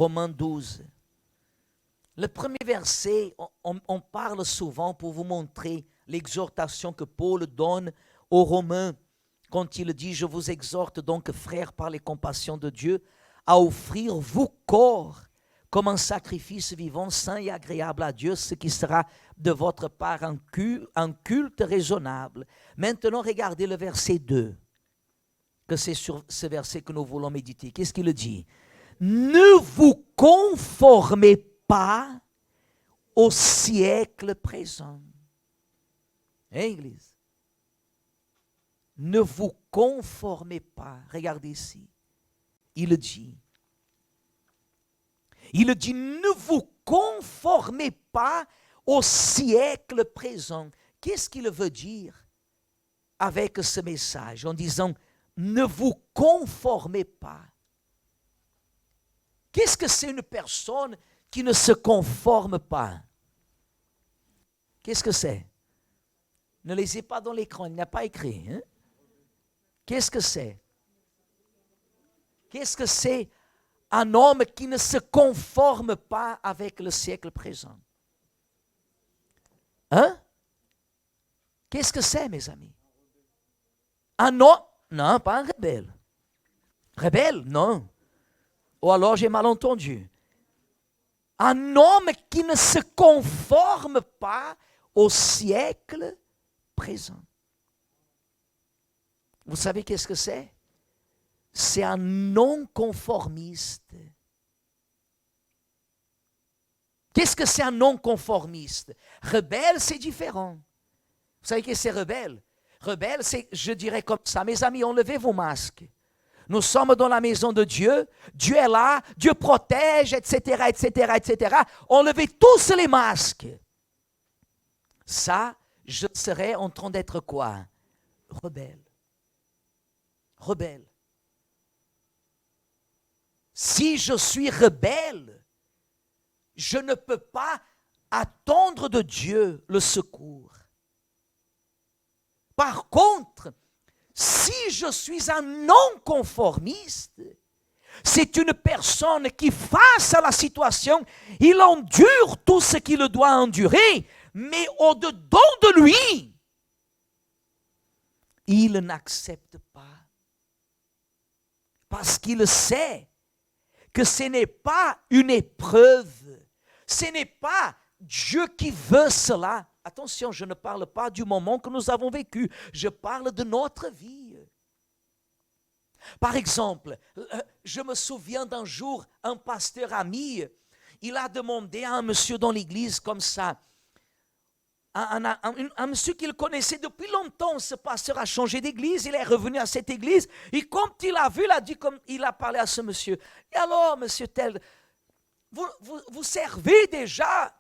Romains 12. Le premier verset, on parle souvent pour vous montrer l'exhortation que Paul donne aux Romains quand il dit « Je vous exhorte donc, frères, par les compassions de Dieu, à offrir vos corps comme un sacrifice vivant, saint et agréable à Dieu, ce qui sera de votre part un culte raisonnable. » Maintenant, regardez le verset 2, que c'est sur ce verset que nous voulons méditer. Qu'est-ce qu'il dit? Ne vous conformez pas au siècle présent. Hein, Église? Ne vous conformez pas. Regardez ici. Il dit, ne vous conformez pas au siècle présent. Qu'est-ce qu'il veut dire avec ce message en disant, ne vous conformez pas? Qu'est-ce que c'est une personne qui ne se conforme pas? Qu'est-ce que c'est? Ne lisez pas dans l'écran, il n'y a pas écrit. Hein? Qu'est-ce que c'est? Qu'est-ce que c'est un homme qui ne se conforme pas avec le siècle présent? Hein? Qu'est-ce que c'est, mes amis? Un homme? Non, pas un rebelle. Rebelle? Non. Ou alors j'ai mal entendu. Un homme qui ne se conforme pas au siècle présent. Vous savez qu'est-ce que c'est? C'est un non-conformiste. Qu'est-ce que c'est un non-conformiste? Rebelle, c'est différent. Vous savez qu'est-ce que c'est rebelle? Rebelle, c'est, je dirais comme ça, mes amis, enlevez vos masques. Nous sommes dans la maison de Dieu, Dieu est là, Dieu protège, etc., etc., etc. Enlevez tous les masques. Ça, je serais en train d'être quoi? Rebelle. Rebelle. Si je suis rebelle, je ne peux pas attendre de Dieu le secours. Par contre, si je suis un non-conformiste, c'est une personne qui, face à la situation, il endure tout ce qu'il doit endurer, mais au-dedans de lui, il n'accepte pas. Parce qu'il sait que ce n'est pas une épreuve, ce n'est pas Dieu qui veut cela. Attention, je ne parle pas du moment que nous avons vécu, je parle de notre vie. Par exemple, je me souviens d'un jour, un pasteur ami, il a demandé à un monsieur dans l'église comme ça, un monsieur qu'il connaissait depuis longtemps, ce pasteur a changé d'église, il est revenu à cette église, et quand il a vu, il a parlé à ce monsieur. Et alors, monsieur tel, vous servez déjà,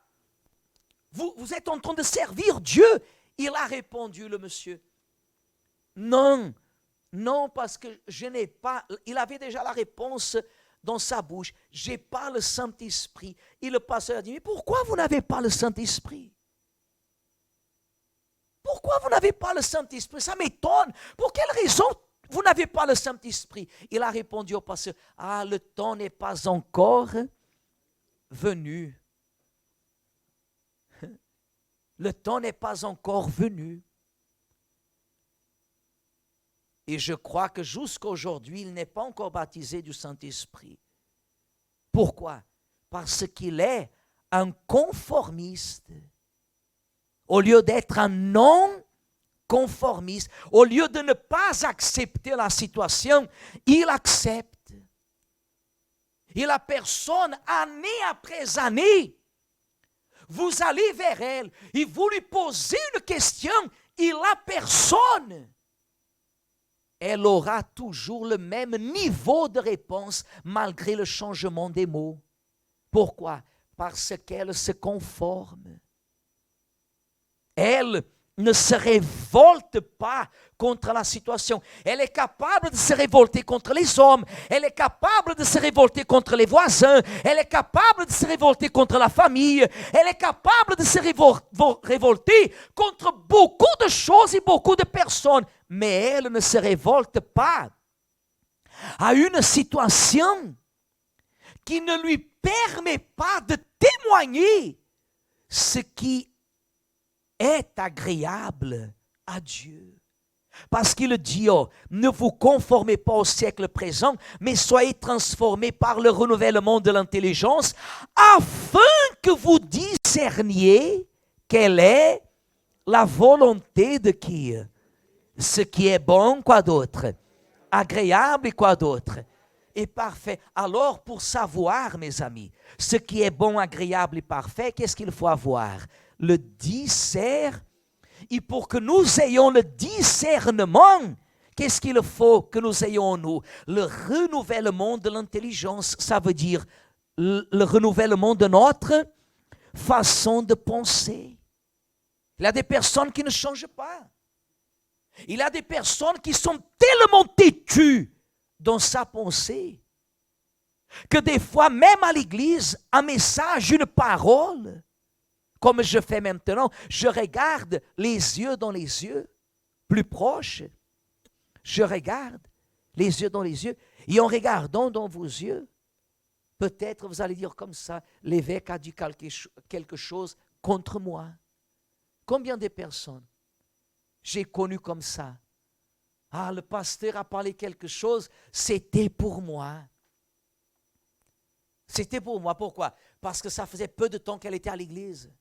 vous êtes en train de servir Dieu. Il a répondu, le monsieur, non, parce que je n'ai pas, il avait déjà la réponse dans sa bouche, je n'ai pas le Saint-Esprit. Et le pasteur a dit, mais pourquoi vous n'avez pas le Saint-Esprit? Pourquoi vous n'avez pas le Saint-Esprit? Ça m'étonne. Pour quelle raison vous n'avez pas le Saint-Esprit? Il a répondu au pasteur, le temps n'est pas encore venu. Le temps n'est pas encore venu. Et je crois que jusqu'à aujourd'hui, il n'est pas encore baptisé du Saint-Esprit. Pourquoi? Parce qu'il est un conformiste. Au lieu d'être un non-conformiste, au lieu de ne pas accepter la situation, il accepte. Et la personne, année après année, vous allez vers elle et vous lui posez une question et la personne, elle aura toujours le même niveau de réponse malgré le changement des mots. Pourquoi? Parce qu'elle se conforme. Elle ne se révolte pas contre la situation. Elle est capable de se révolter contre les hommes. Elle est capable de se révolter contre les voisins. Elle est capable de se révolter contre la famille. Elle est capable de se révolter contre beaucoup de choses et beaucoup de personnes. Mais elle ne se révolte pas à une situation qui ne lui permet pas de témoigner ce qui est agréable à Dieu. Parce qu'il dit, oh, ne vous conformez pas au siècle présent, mais soyez transformés par le renouvellement de l'intelligence, afin que vous discerniez quelle est la volonté de qui? Ce qui est bon, quoi d'autre? Agréable et quoi d'autre? Et parfait. Alors, pour savoir, mes amis, ce qui est bon, agréable et parfait, qu'est-ce qu'il faut avoir? Le discernement. Et pour que nous ayons le discernement, qu'est-ce qu'il faut que nous ayons nous? Le renouvellement de l'intelligence, ça veut dire le renouvellement de notre façon de penser. Il y a des personnes qui ne changent pas. Il y a des personnes qui sont tellement têtues dans sa pensée que des fois, même à l'église, un message, une parole, comme je fais maintenant, je regarde les yeux dans les yeux, plus proche. Je regarde les yeux dans les yeux. Et en regardant dans vos yeux, peut-être vous allez dire comme ça, l'évêque a dit quelque chose contre moi. Combien de personnes j'ai connues comme ça? Ah, le pasteur a parlé quelque chose, c'était pour moi. C'était pour moi. Pourquoi? Parce que ça faisait peu de temps qu'elle était à l'église.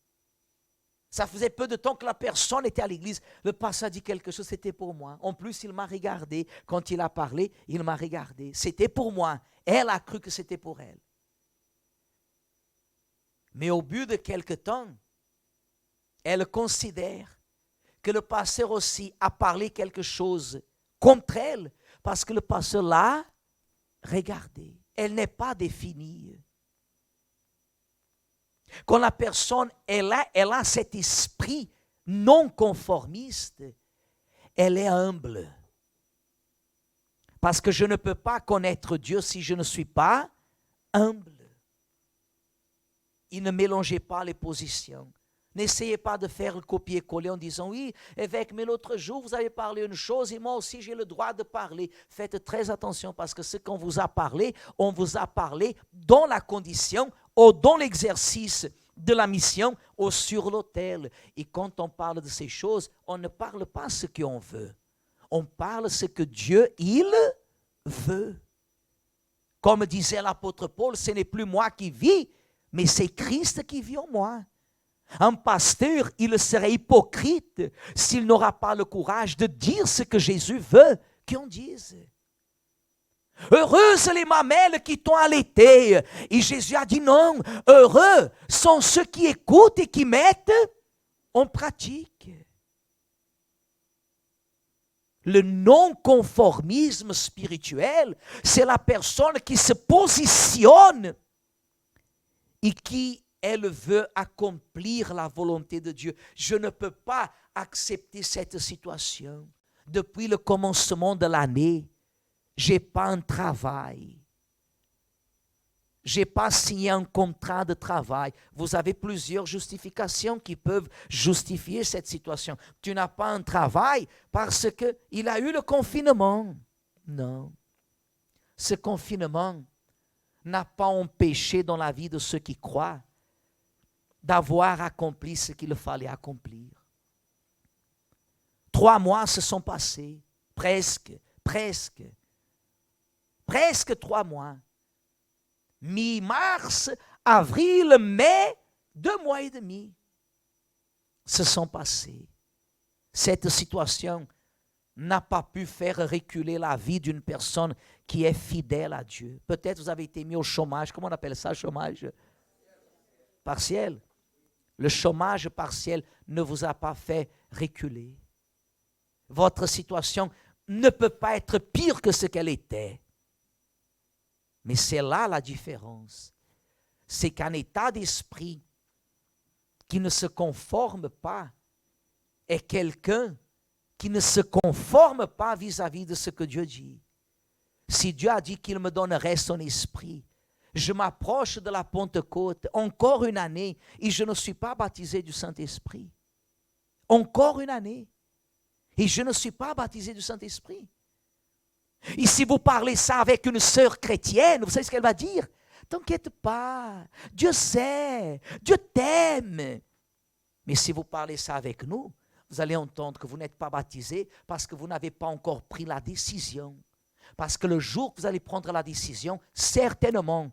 Ça faisait peu de temps que la personne était à l'église. Le pasteur a dit quelque chose, c'était pour moi. En plus, il m'a regardé. Quand il a parlé, il m'a regardé. C'était pour moi. Elle a cru que c'était pour elle. Mais au bout de quelque temps, elle considère que le pasteur aussi a parlé quelque chose contre elle parce que le pasteur l'a regardée. Elle n'est pas définie. Quand la personne elle a cet esprit non conformiste, elle est humble. Parce que je ne peux pas connaître Dieu si je ne suis pas humble. Et ne mélangez pas les positions. N'essayez pas de faire le copier-coller en disant, oui, évêque, mais l'autre jour, vous avez parlé une chose et moi aussi, j'ai le droit de parler. Faites très attention parce que ce qu'on vous a parlé, on vous a parlé dans la condition ou dans l'exercice de la mission ou sur l'autel. Et quand on parle de ces choses, on ne parle pas ce qu'on veut. On parle ce que Dieu, il veut. Comme disait l'apôtre Paul, ce n'est plus moi qui vis, mais c'est Christ qui vit en moi. Un pasteur, il serait hypocrite s'il n'aura pas le courage de dire ce que Jésus veut qu'on dise. Heureuses les mamelles qui t'ont allaité. Et Jésus a dit non, heureux sont ceux qui écoutent et qui mettent en pratique. Le non-conformisme spirituel, c'est la personne qui se positionne et qui elle veut accomplir la volonté de Dieu. Je ne peux pas accepter cette situation. Depuis le commencement de l'année, je n'ai pas un travail. Je n'ai pas signé un contrat de travail. Vous avez plusieurs justifications qui peuvent justifier cette situation. Tu n'as pas un travail parce qu'il a eu le confinement. Non. Ce confinement n'a pas empêché dans la vie de ceux qui croient d'avoir accompli ce qu'il fallait accomplir. 3 mois se sont passés, presque 3 mois. Mi-mars, avril, mai, 2 mois et demi se sont passés. Cette situation n'a pas pu faire reculer la vie d'une personne qui est fidèle à Dieu. Peut-être vous avez été mis au chômage, comment on appelle ça, chômage partiel? Le chômage partiel ne vous a pas fait reculer. Votre situation ne peut pas être pire que ce qu'elle était. Mais c'est là la différence. C'est qu'un état d'esprit qui ne se conforme pas est quelqu'un qui ne se conforme pas vis-à-vis de ce que Dieu dit. Si Dieu a dit qu'il me donnerait son esprit, je m'approche de la Pentecôte, encore une année, et je ne suis pas baptisé du Saint-Esprit. Encore une année, et je ne suis pas baptisé du Saint-Esprit. Et si vous parlez ça avec une sœur chrétienne, vous savez ce qu'elle va dire? t'inquiète pas, Dieu sait, Dieu t'aime. Mais si vous parlez ça avec nous, vous allez entendre que vous n'êtes pas baptisé parce que vous n'avez pas encore pris la décision. Parce que le jour que vous allez prendre la décision, certainement,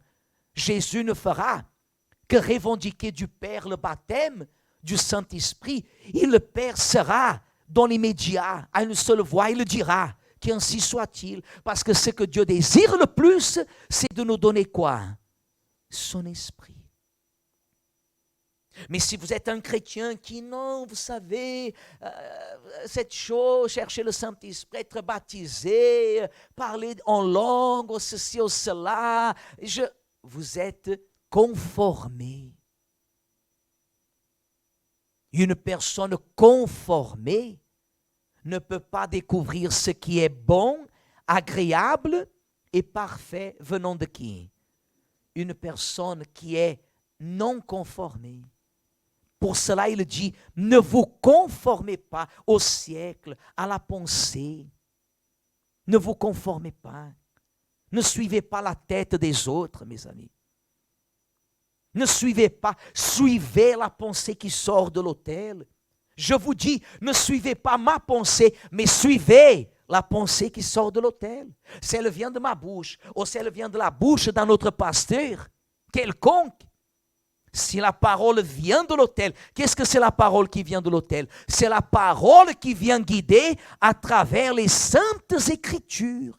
Jésus ne fera que revendiquer du Père le baptême du Saint-Esprit. Et le Père sera dans l'immédiat, à une seule voix, il le dira, qu'ainsi soit-il. Parce que ce que Dieu désire le plus, c'est de nous donner quoi? Son esprit. Mais si vous êtes un chrétien qui, non, vous savez, cette chose, chercher le Saint-Esprit, être baptisé, parler en langue, ceci ou cela, vous êtes conformé. Une personne conformée ne peut pas découvrir ce qui est bon, agréable et parfait venant de qui? Une personne qui est non conformée. Pour cela, il dit, ne vous conformez pas au siècle, à la pensée. Ne vous conformez pas. Ne suivez pas la tête des autres, mes amis. Ne suivez pas, suivez la pensée qui sort de l'autel. Je vous dis, ne suivez pas ma pensée, mais suivez la pensée qui sort de l'autel. Si elle vient de ma bouche, ou si elle vient de la bouche d'un autre pasteur, quelconque, si la parole vient de l'autel, qu'est-ce que c'est la parole qui vient de l'autel? C'est la parole qui vient guider à travers les saintes écritures.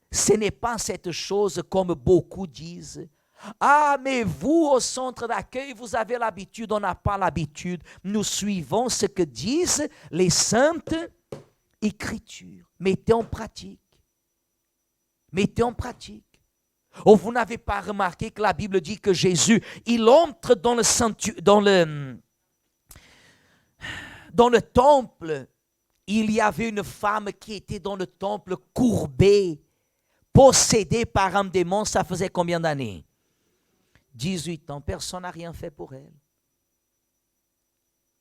Ce n'est pas cette chose comme beaucoup disent. Ah, mais vous, au centre d'accueil, vous avez l'habitude, on n'a pas l'habitude. Nous suivons ce que disent les saintes écritures. Mettez en pratique. Mettez en pratique. Oh, vous n'avez pas remarqué que la Bible dit que Jésus, il entre dans le temple. Il y avait une femme qui était dans le temple courbée, possédée par un démon. Ça faisait combien d'années? 18 ans. Personne n'a rien fait pour elle.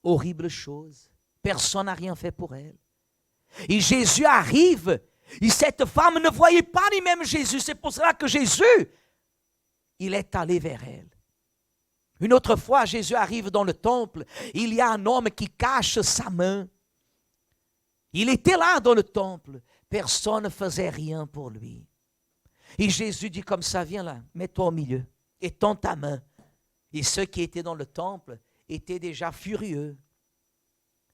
Horrible chose. Personne n'a rien fait pour elle. Et Jésus arrive. Et cette femme ne voyait pas ni même Jésus. C'est pour cela que Jésus, il est allé vers elle. Une autre fois, Jésus arrive dans le temple. Il y a un homme qui cache sa main. Il était là dans le temple. Personne ne faisait rien pour lui. Et Jésus dit comme ça, viens là, mets-toi au milieu. Étends ta main. Et ceux qui étaient dans le temple étaient déjà furieux.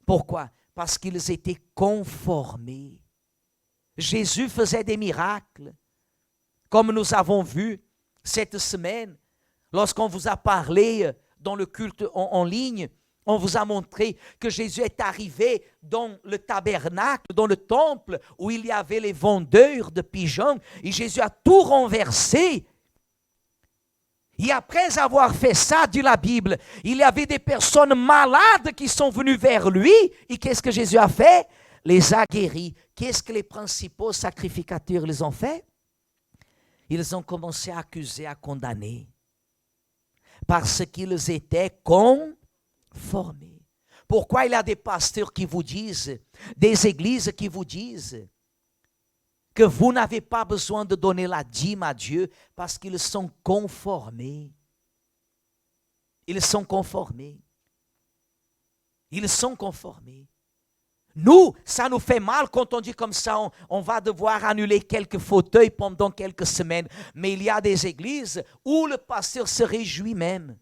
Pourquoi? Parce qu'ils étaient conformés. Jésus faisait des miracles, comme nous avons vu cette semaine, lorsqu'on vous a parlé dans le culte en ligne, on vous a montré que Jésus est arrivé dans le tabernacle, dans le temple, où il y avait les vendeurs de pigeons, et Jésus a tout renversé. Et après avoir fait ça, dit la Bible, il y avait des personnes malades qui sont venues vers lui, et qu'est-ce que Jésus a fait? Les a guéris. Qu'est-ce que les principaux sacrificateurs les ont fait? Ils ont commencé à accuser, à condamner. Parce qu'ils étaient conformés. Pourquoi il y a des pasteurs qui vous disent, des églises qui vous disent que vous n'avez pas besoin de donner la dîme à Dieu parce qu'ils sont conformés. Ils sont conformés. Ils sont conformés. Nous, ça nous fait mal quand on dit comme ça, on va devoir annuler quelques fauteuils pendant quelques semaines. Mais il y a des églises où le pasteur se réjouit même.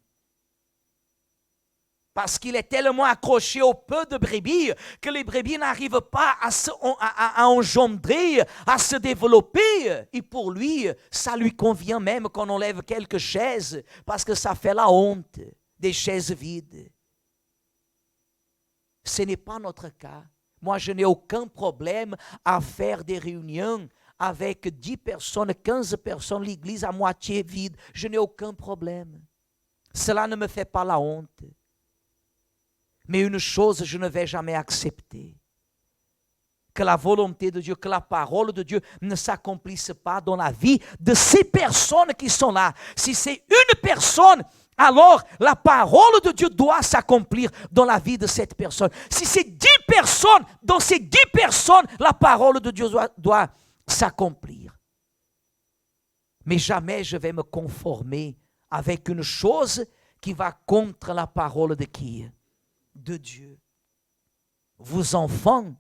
Parce qu'il est tellement accroché au peu de brebis que les brebis n'arrivent pas à engendrer, à se développer. Et pour lui, ça lui convient même qu'on enlève quelques chaises parce que ça fait la honte des chaises vides. Ce n'est pas notre cas. Moi, je n'ai aucun problème à faire des réunions avec 10 personnes, 15 personnes, l'église à moitié vide. Je n'ai aucun problème. Cela ne me fait pas la honte. Mais une chose, je ne vais jamais accepter. Que la volonté de Dieu, que la parole de Dieu ne s'accomplisse pas dans la vie de ces personnes qui sont là. Si c'est une personne, alors la parole de Dieu doit s'accomplir dans la vie de cette personne. Si c'est 10 personnes, dans ces 10 personnes, la parole de Dieu doit s'accomplir. Mais jamais je vais me conformer avec une chose qui va contre la parole de qui? De Dieu. Vos enfants,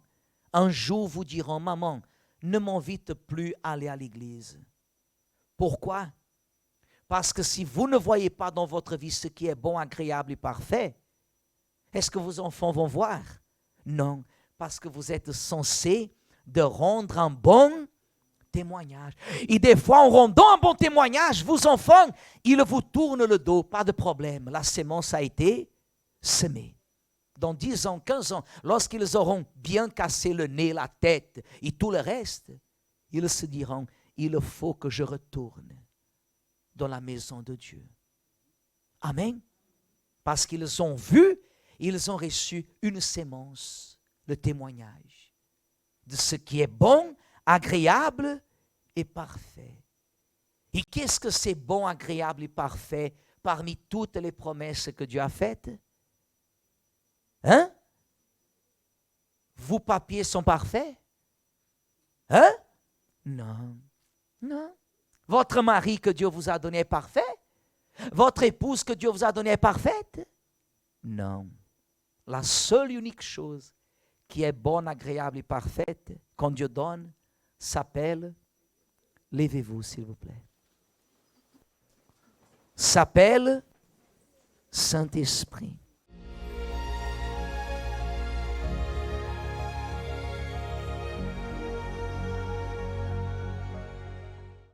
un jour vous diront, maman, ne m'invite plus à aller à l'église. Pourquoi? Parce que si vous ne voyez pas dans votre vie ce qui est bon, agréable et parfait, est-ce que vos enfants vont voir? Non, parce que vous êtes censé de rendre un bon témoignage. Et des fois, en rendant un bon témoignage, vos enfants, ils vous tournent le dos, pas de problème. La sémence a été semée. Dans 10 ans, 15 ans, lorsqu'ils auront bien cassé le nez, la tête et tout le reste, ils se diront, il faut que je retourne dans la maison de Dieu. Amen. Parce qu'ils ont vu, ils ont reçu une sémence, le témoignage de ce qui est bon, agréable et parfait. Et qu'est-ce que c'est bon, agréable et parfait parmi toutes les promesses que Dieu a faites? Hein? Vos papiers sont parfaits? Hein? Non. Non. Votre mari que Dieu vous a donné est parfait? Votre épouse que Dieu vous a donnée est parfaite? Non. La seule unique chose qui est bonne, agréable et parfaite, quand Dieu donne, s'appelle, levez-vous s'il vous plaît, s'appelle Saint-Esprit.